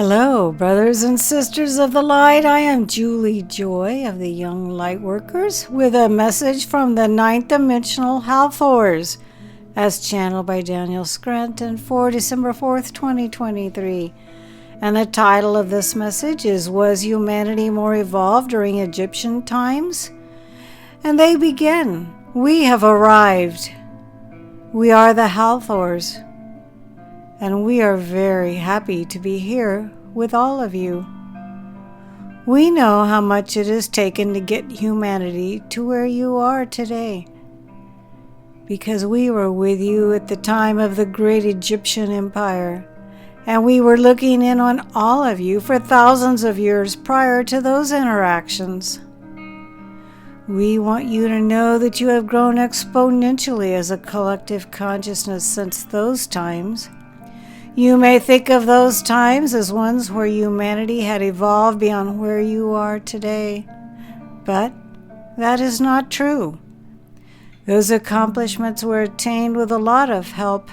Hello, brothers and sisters of the light. I am Julie Joy of the Young Lightworkers with a message from the ninth dimensional Hathors as channeled by Daniel Scranton for December 4th, 2023. And the title of this message is, Was Humanity More Evolved During Egyptian Times? And they begin, We have arrived. We are the Hathors. And we are very happy to be here with all of you. We know how much it has taken to get humanity to where you are today, because we were with you at the time of the great Egyptian empire, and we were looking in on all of you for thousands of years prior to those interactions. We want you to know that you have grown exponentially as a collective consciousness since those times. You may think of those times as ones where humanity had evolved beyond where you are today, but that is not true. Those accomplishments were attained with a lot of help,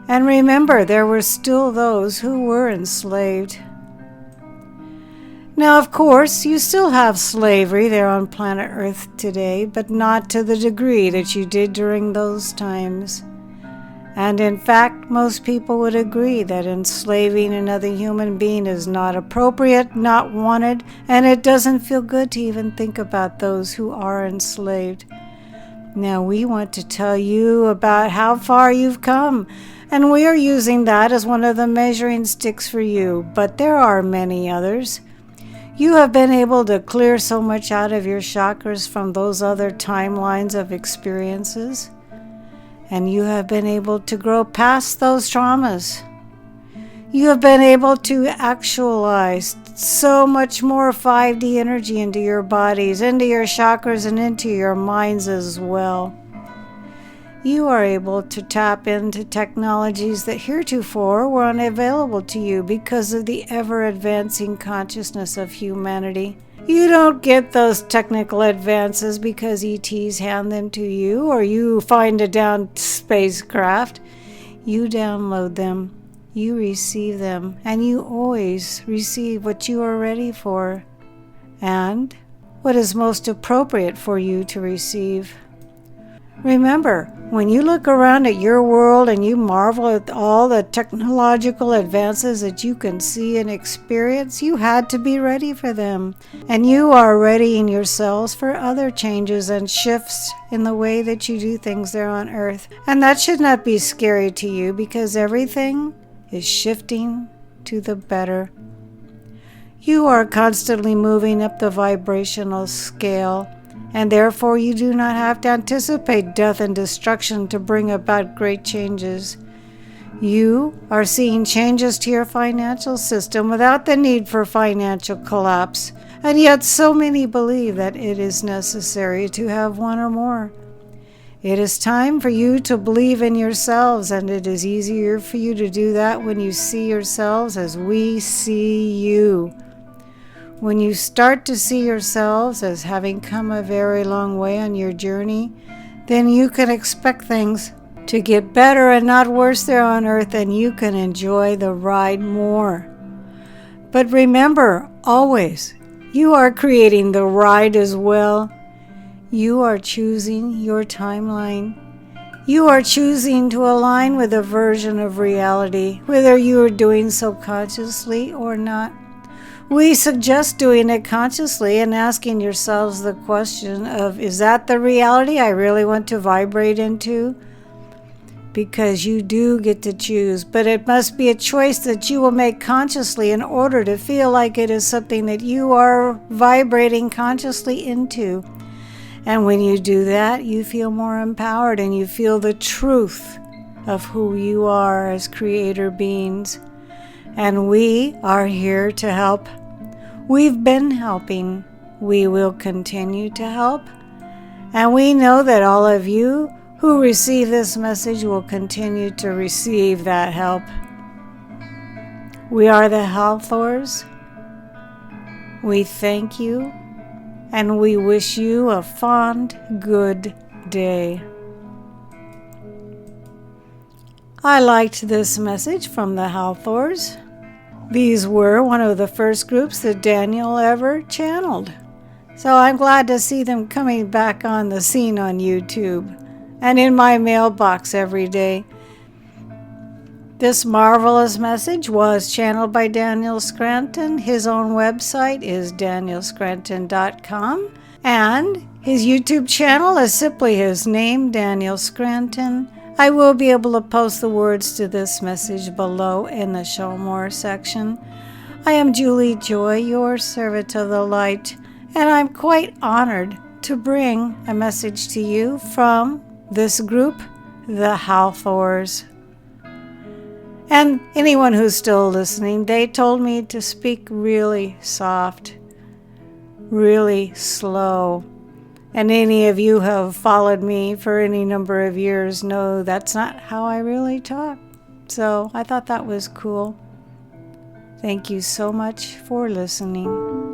and remember, there were still those who were enslaved. Now, of course, you still have slavery there on planet Earth today, but not to the degree that you did during those times. And in fact, most people would agree that enslaving another human being is not appropriate, not wanted, and it doesn't feel good to even think about those who are enslaved. Now, we want to tell you about how far you've come, and we are using that as one of the measuring sticks for you, but there are many others. You have been able to clear so much out of your chakras from those other timelines of experiences. And you have been able to grow past those traumas. You have been able to actualize so much more 5D energy into your bodies, into your chakras, and into your minds as well. You are able to tap into technologies that heretofore were unavailable to you because of the ever-advancing consciousness of humanity. You don't get those technical advances because ETs hand them to you or you find a downed spacecraft. You download them, you receive them, and you always receive what you are ready for and what is most appropriate for you to receive. Remember, when you look around at your world and you marvel at all the technological advances that you can see and experience, you had to be ready for them. And you are readying yourselves for other changes and shifts in the way that you do things there on Earth. And that should not be scary to you because everything is shifting to the better. You are constantly moving up the vibrational scale, and therefore you do not have to anticipate death and destruction to bring about great changes. You are seeing changes to your financial system without the need for financial collapse, and yet so many believe that it is necessary to have one or more. It is time for you to believe in yourselves, and it is easier for you to do that when you see yourselves as we see you. When you start to see yourselves as having come a very long way on your journey, then you can expect things to get better and not worse there on Earth, and you can enjoy the ride more. But remember, always, you are creating the ride as well. You are choosing your timeline. You are choosing to align with a version of reality, whether you are doing so consciously or not. We suggest doing it consciously and asking yourselves the question of, is that the reality I really want to vibrate into? Because you do get to choose, but it must be a choice that you will make consciously in order to feel like it is something that you are vibrating consciously into. And when you do that, you feel more empowered and you feel the truth of who you are as creator beings. And we are here to help. We've been helping. We will continue to help. And we know that all of you who receive this message will continue to receive that help. We are the Hathors. We thank you, and we wish you a fond, good day. I liked this message from the Hathors. These were one of the first groups that Daniel ever channeled. So I'm glad to see them coming back on the scene on YouTube and in my mailbox every day. This marvelous message was channeled by Daniel Scranton. His own website is danielscranton.com, and his YouTube channel is simply his name, Daniel Scranton. I will be able to post the words to this message below in the Show More section. I am Julie Joy, your servant of the light, and I'm quite honored to bring a message to you from this group, the Hathors. And anyone who's still listening, they told me to speak really soft, really slow. And any of you who have followed me for any number of years know that's not how I really talk. So I thought that was cool. Thank you so much for listening.